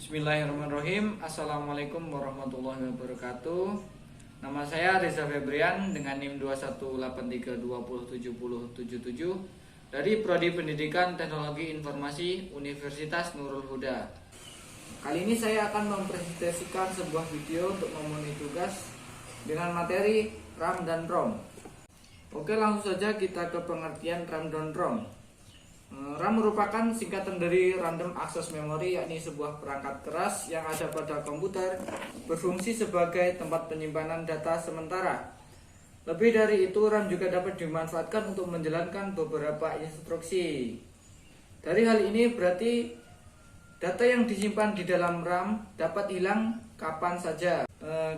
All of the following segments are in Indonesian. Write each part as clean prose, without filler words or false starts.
Bismillahirrahmanirrahim. Assalamualaikum warahmatullahi wabarakatuh. Nama saya Reza Febrian dengan NIM 2183207077 dari Prodi Pendidikan Teknologi Informasi Universitas Nurul Huda. Kali ini saya akan mempresentasikan sebuah video untuk memenuhi tugas dengan materi RAM dan ROM. Oke, langsung saja kita ke pengertian RAM dan ROM. RAM merupakan singkatan dari Random Access Memory, yakni sebuah perangkat keras yang ada pada komputer berfungsi sebagai tempat penyimpanan data sementara. Lebih dari itu, RAM juga dapat dimanfaatkan untuk menjalankan beberapa instruksi. Dari hal ini berarti data yang disimpan di dalam RAM dapat hilang kapan saja.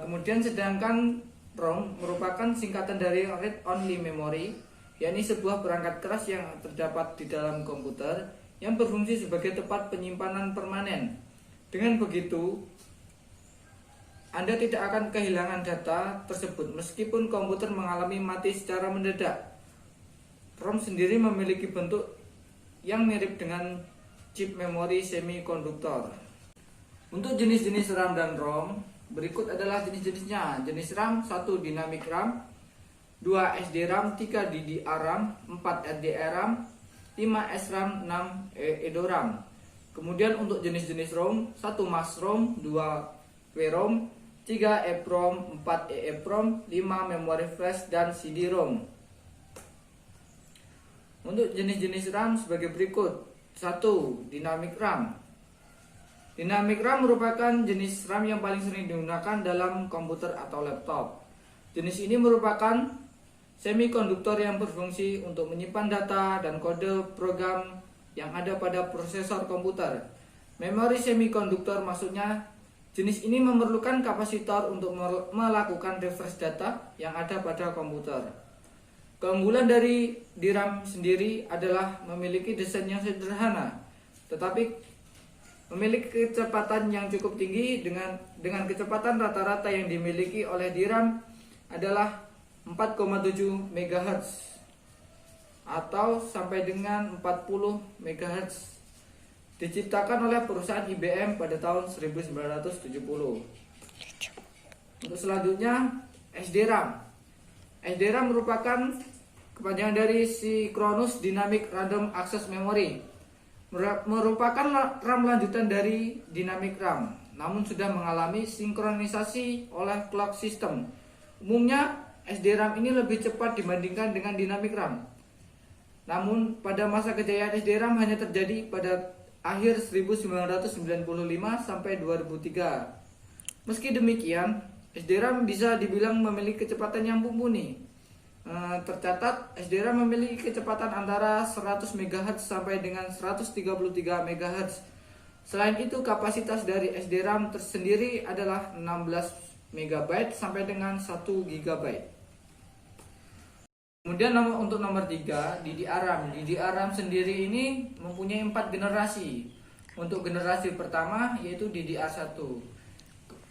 Kemudian sedangkan ROM merupakan singkatan dari Read Only Memory, yakni sebuah perangkat keras yang terdapat di dalam komputer yang berfungsi sebagai tempat penyimpanan permanen. Dengan begitu, Anda tidak akan kehilangan data tersebut meskipun komputer mengalami mati secara mendadak. ROM sendiri memiliki bentuk yang mirip dengan chip memori semikonduktor. Untuk jenis-jenis RAM dan ROM, berikut adalah jenis-jenisnya. Jenis RAM: 1. Dynamic RAM, 2. SDRAM, 3. DDR-RAM, 4. RDR-RAM, 5. SRAM, 6. EDORAM. Kemudian untuk jenis-jenis ROM: 1. Mass ROM, 2. WROM, 3. EEPROM, 4. EEPROM, 5. Memory Flash dan CD-ROM. Untuk jenis-jenis RAM sebagai berikut. 1. Dynamic RAM. Dynamic RAM merupakan jenis RAM yang paling sering digunakan dalam komputer atau laptop. Jenis ini merupakan semikonduktor yang berfungsi untuk menyimpan data dan kode program yang ada pada prosesor komputer. Memori semikonduktor maksudnya jenis ini memerlukan kapasitor untuk melakukan refresh data yang ada pada komputer. Keunggulan dari DRAM sendiri adalah memiliki desain yang sederhana, tetapi memiliki kecepatan yang cukup tinggi dengan kecepatan rata-rata yang dimiliki oleh DRAM adalah 4,7 MHz atau sampai dengan 40 MHz, diciptakan oleh perusahaan IBM pada tahun 1970. Untuk selanjutnya, SDRAM. SDRAM merupakan kepanjangan dari Synchronous Dynamic Random Access Memory. Merupakan RAM lanjutan dari Dynamic RAM, namun sudah mengalami sinkronisasi oleh clock system. Umumnya SDRAM ini lebih cepat dibandingkan dengan Dynamic RAM. Namun pada masa kejayaan SDRAM hanya terjadi pada akhir 1995 sampai 2003. Meski demikian, SDRAM bisa dibilang memiliki kecepatan yang mumpuni. Tercatat SDRAM memiliki kecepatan antara 100 MHz sampai dengan 133 MHz. Selain itu, kapasitas dari SDRAM tersendiri adalah 16 MB sampai dengan 1 GB. Kemudian untuk nomor 3, DDR-RAM. DDR-RAM sendiri ini mempunyai 4 generasi. Untuk generasi pertama yaitu DDR1.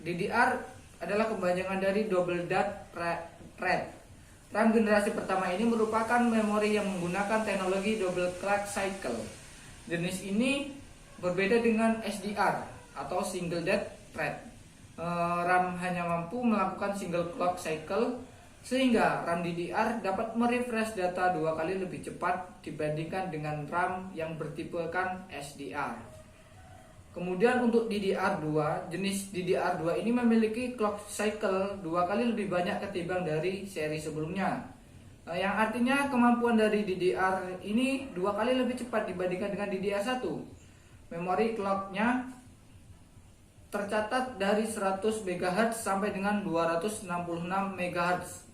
DDR adalah kepanjangan dari Double Data Rate. RAM generasi pertama ini merupakan memori yang menggunakan teknologi double clock cycle. Jenis ini berbeda dengan SDR atau single data rate. RAM hanya mampu melakukan single clock cycle, sehingga RAM DDR dapat merefresh data 2 kali lebih cepat dibandingkan dengan RAM yang bertipekan SDR. Kemudian untuk DDR2, jenis DDR2 ini memiliki clock cycle 2 kali lebih banyak ketimbang dari seri sebelumnya. Yang artinya kemampuan dari DDR ini 2 kali lebih cepat dibandingkan dengan DDR1. Memori clocknya tercatat dari 100 MHz sampai dengan 266 MHz.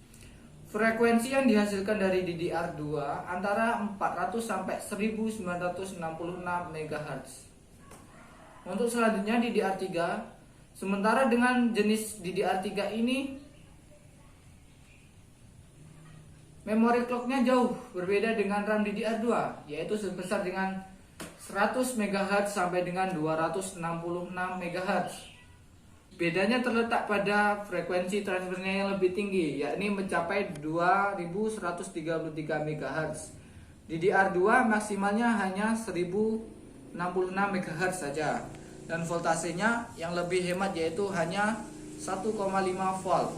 Frekuensi yang dihasilkan dari DDR2 antara 400 sampai 1966 MHz. Untuk selanjutnya DDR3. Sementara dengan jenis DDR3 ini memori clocknya jauh berbeda dengan RAM DDR2, yaitu sebesar dengan 100 MHz sampai dengan 266 MHz. Bedanya terletak pada frekuensi transfernya yang lebih tinggi, yakni mencapai 2133 MHz. DDR2 maksimalnya hanya 1066 MHz saja. dan voltasenya yang lebih hemat yaitu hanya 1,5 volt.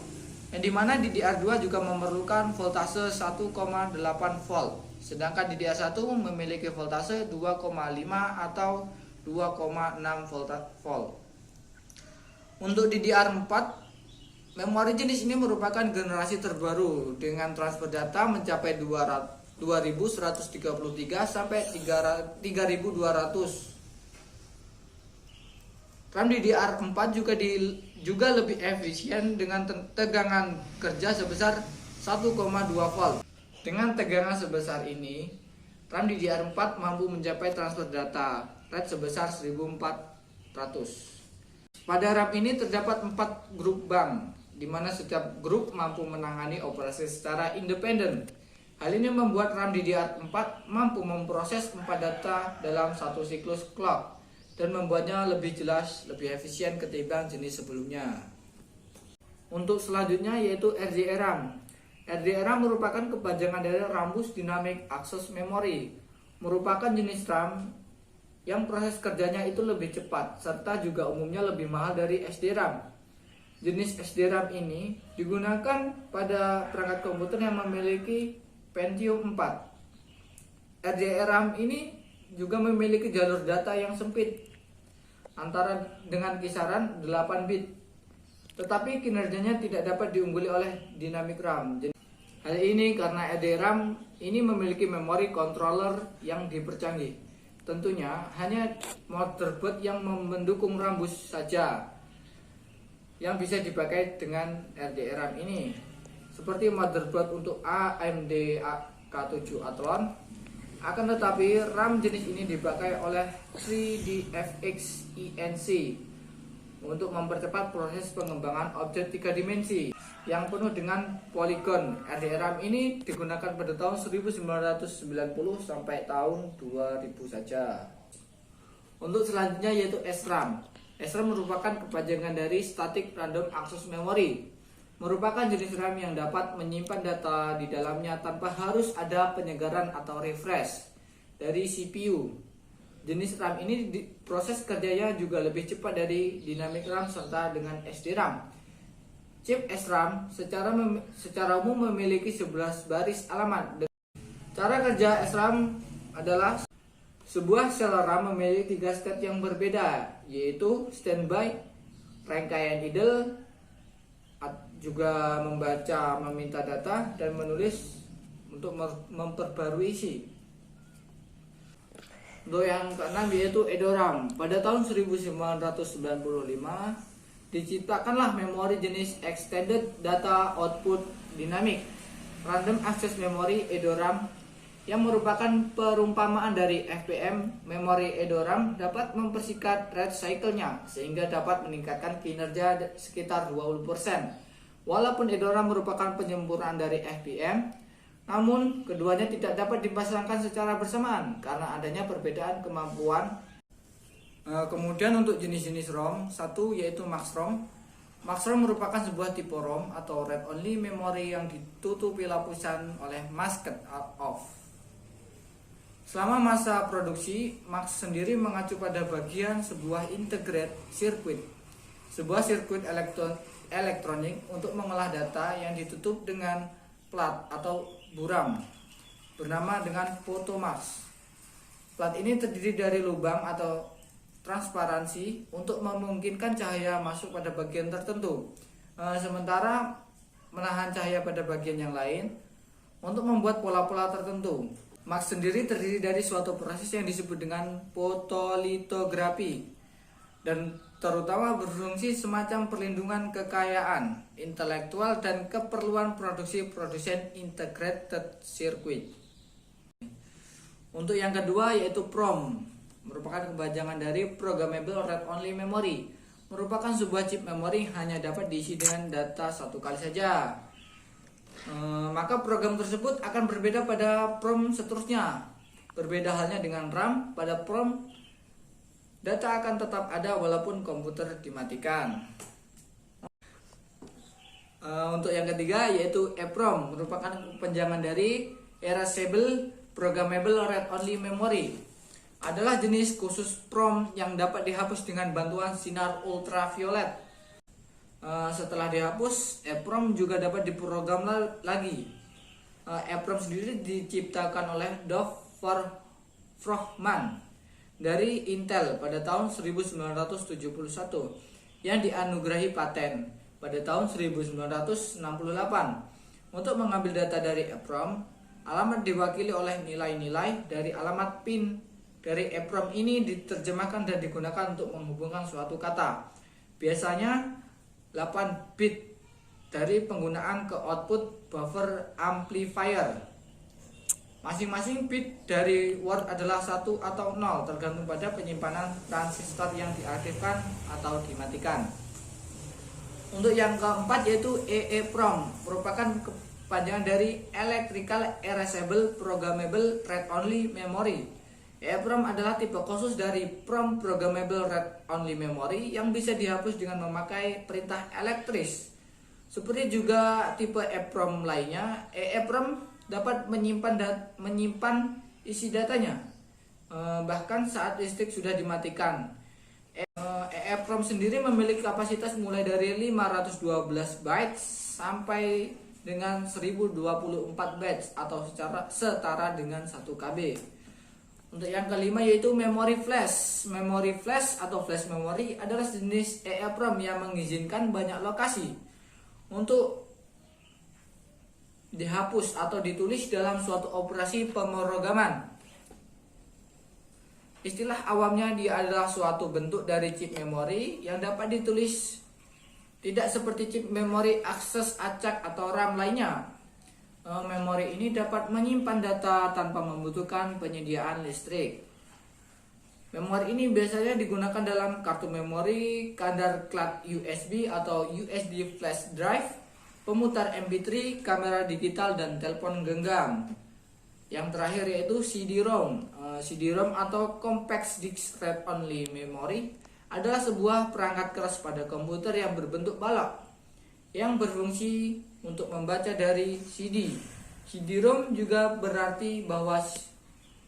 Yang dimana DDR2 juga memerlukan voltase 1,8 volt. Sedangkan DDR1 memiliki voltase 2,5 atau 2,6 volt. Untuk DDR4, memori jenis ini merupakan generasi terbaru dengan transfer data mencapai 2133 sampai 3200. RAM DDR4 juga lebih efisien dengan tegangan kerja sebesar 1,2 volt. Dengan tegangan sebesar ini, RAM DDR4 mampu mencapai transfer data rate sebesar 1400. Pada RAM ini terdapat 4 grup bank, di mana setiap grup mampu menangani operasi secara independen. Hal ini membuat RAM DDR4 mampu memproses 4 data dalam satu siklus clock dan membuatnya lebih jelas, lebih efisien ketimbang jenis sebelumnya. Untuk selanjutnya yaitu RDRAM. RDRAM merupakan kepanjangan dari Rambus Dynamic Access Memory, merupakan jenis RAM yang proses kerjanya itu lebih cepat, serta juga umumnya lebih mahal dari SDRAM. Jenis SDRAM ini digunakan pada perangkat komputer yang memiliki Pentium 4. RDRAM ini juga memiliki jalur data yang sempit, antara dengan kisaran 8 bit. Tetapi kinerjanya tidak dapat diungguli oleh Dynamic RAM. Hal ini karena RDRAM ini memiliki memori controller yang dipercanggih. Tentunya hanya motherboard yang mendukung Rambus saja yang bisa dipakai dengan RDRAM ini, seperti motherboard untuk AMD K7 Athlon. Akan tetapi RAM jenis ini dipakai oleh 3DFX ENC untuk mempercepat proses pengembangan objek 3 dimensi yang penuh dengan poligon. RDRAM ini digunakan pada tahun 1990 sampai tahun 2000 saja. Untuk selanjutnya yaitu SRAM. SRAM merupakan kepanjangan dari Static Random Access Memory, merupakan jenis RAM yang dapat menyimpan data di dalamnya tanpa harus ada penyegaran atau refresh dari CPU. Jenis RAM ini proses kerjanya juga lebih cepat dari Dynamic RAM serta dengan SDRAM. Chip SRAM secara umum memiliki 11 baris alamat. Cara kerja SRAM adalah sebuah sel RAM memiliki 3 step yang berbeda, yaitu standby, rangkaian idle, juga membaca, meminta data, dan menulis untuk memperbarui isi. Untuk yang keenam yaitu EDORAM. Pada tahun 1995 diciptakanlah memori jenis Extended Data Output Dynamic Random Access Memory EDORAM, yang merupakan perumpamaan dari FPM. Memori EDORAM dapat mempersingkat rate cycle-nya sehingga dapat meningkatkan kinerja sekitar 20%. Walaupun EDORAM merupakan penyempurnaan dari FPM, namun keduanya tidak dapat dipasangkan secara bersamaan karena adanya perbedaan kemampuan. Kemudian untuk jenis-jenis ROM, satu yaitu MaxROM. MaxROM merupakan sebuah tipe ROM atau read-only memory yang ditutupi lapisan oleh masked off. Selama masa produksi, Max sendiri mengacu pada bagian sebuah integrated circuit, sebuah sirkuit elektronik untuk mengolah data yang ditutup dengan plat atau buram bernama dengan photomask. Plat ini terdiri dari lubang atau transparansi untuk memungkinkan cahaya masuk pada bagian tertentu, sementara menahan cahaya pada bagian yang lain untuk membuat pola-pola tertentu. Max sendiri terdiri dari suatu proses yang disebut dengan fotolitografi dan terutama berfungsi semacam perlindungan kekayaan intelektual dan keperluan produksi produsen integrated circuit. Untuk yang kedua yaitu PROM, merupakan kepanjangan dari Programmable Read Only Memory, merupakan sebuah chip memori yang hanya dapat diisi dengan data satu kali saja. Maka program tersebut akan berbeda pada PROM seterusnya. Berbeda halnya dengan RAM, pada PROM data akan tetap ada walaupun komputer dimatikan. Untuk yang ketiga yaitu EPROM, merupakan kepanjangan dari Erasable Programmable Read Only Memory, adalah jenis khusus PROM yang dapat dihapus dengan bantuan sinar ultraviolet. Setelah dihapus, EEPROM juga dapat diprogram lagi. EEPROM sendiri diciptakan oleh Dov Frohman dari Intel pada tahun 1971 yang dianugerahi paten pada tahun 1968. Untuk mengambil data dari EEPROM, alamat diwakili oleh nilai-nilai dari alamat PIN dari EEPROM ini diterjemahkan dan digunakan untuk menghubungkan suatu kata. Biasanya 8 bit dari penggunaan ke output buffer amplifier. Masing-masing bit dari word adalah 1 atau 0 tergantung pada penyimpanan transistor yang diaktifkan atau dimatikan. Untuk yang keempat yaitu EEPROM, merupakan kepanjangan dari Electrical Erasable Programmable Read Only Memory. EEPROM adalah tipe khusus dari PROM Programmable Read Only Memory yang bisa dihapus dengan memakai perintah elektris. Seperti juga tipe EEPROM lainnya, EEPROM dapat menyimpan isi datanya bahkan saat listrik sudah dimatikan. EEPROM sendiri memiliki kapasitas mulai dari 512 bytes sampai dengan 1024 bytes atau setara dengan 1 KB. Untuk yang kelima yaitu memori flash. Memori flash atau flash memory adalah jenis EEPROM yang mengizinkan banyak lokasi untuk dihapus atau ditulis dalam suatu operasi pemrograman. Istilah awamnya dia adalah suatu bentuk dari chip memori yang dapat ditulis, tidak seperti chip memori akses acak atau RAM lainnya. Memori ini dapat menyimpan data tanpa membutuhkan penyediaan listrik. Memori ini biasanya digunakan dalam kartu memori, kadar card USB atau USB flash drive, pemutar MP3, kamera digital, dan telepon genggam. Yang terakhir yaitu CD-ROM. CD-ROM atau Compact Disc Read Only Memory adalah sebuah perangkat keras pada komputer yang berbentuk balok yang berfungsi untuk membaca dari CD. CD-ROM juga berarti bahwa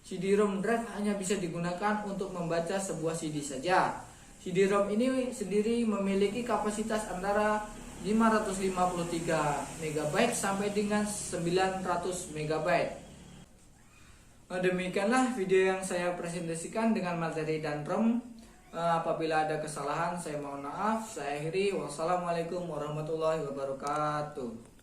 CD-ROM drive hanya bisa digunakan untuk membaca sebuah CD saja. CD-ROM ini sendiri memiliki kapasitas antara 553 MB sampai dengan 900 MB. Demikianlah video yang saya presentasikan dengan materi dan ROM. Apabila ada kesalahan saya mohon maaf. Saya akhiri. Wassalamualaikum warahmatullahi wabarakatuh.